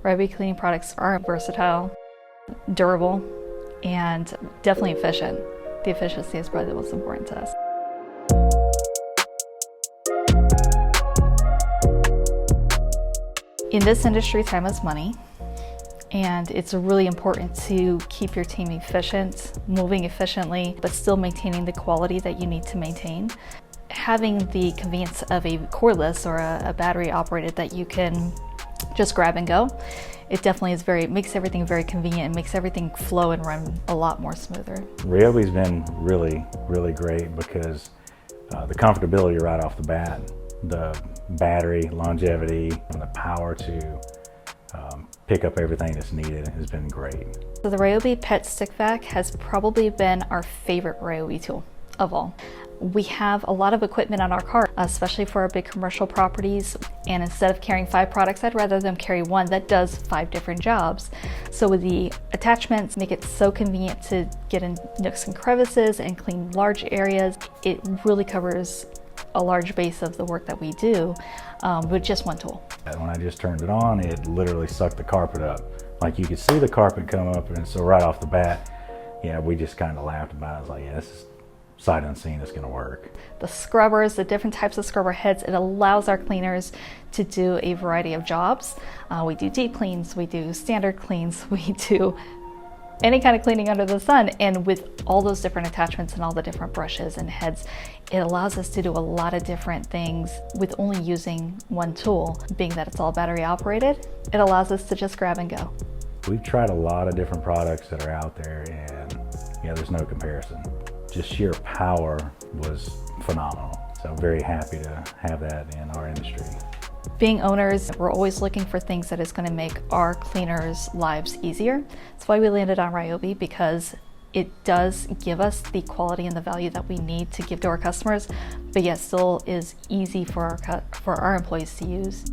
RYOBI cleaning products are versatile, durable, and definitely efficient. The efficiency is probably what's important to us. In this industry, time is money, and it's really important to keep your team efficient, moving efficiently, but still maintaining the quality that you need to maintain. Having the convenience of a cordless or a battery operated that you can just grab and go, it definitely is makes everything very convenient and makes everything flow and run a lot more smoother. RYOBI's been really great because the comfortability right off the bat, the battery longevity, and the power to pick up everything that's needed has been great. So the RYOBI Pet Stick Vac has probably been our favorite RYOBI tool of all. We have a lot of equipment on our cart, especially for our big commercial properties, and instead of carrying 5 products, I'd rather them carry one that does 5 different jobs. So with the attachments, make it so convenient to get in nooks and crevices and clean large areas. It really covers a large base of the work that we do with just one tool. When I just turned it on, it literally sucked the carpet up. Like, you could see the carpet come up, and so right off the bat, yeah, we just kind of laughed about it. I was like, yeah, this is sight unseen, it's going to work. The scrubbers, the different types of scrubber heads, it allows our cleaners to do a variety of jobs. We do deep cleans, we do standard cleans, we do any kind of cleaning under the sun, and with all those different attachments and all the different brushes and heads, it allows us to do a lot of different things with only using one tool. Being that it's all battery operated, it allows us to just grab and go. We've tried a lot of different products that are out there, and yeah, there's no comparison. Just sheer power was phenomenal. So I'm very happy to have that in our industry. Being owners, we're always looking for things that is going to make our cleaners' lives easier. That's why we landed on RYOBI, because it does give us the quality and the value that we need to give to our customers, but yet still is easy for our employees to use.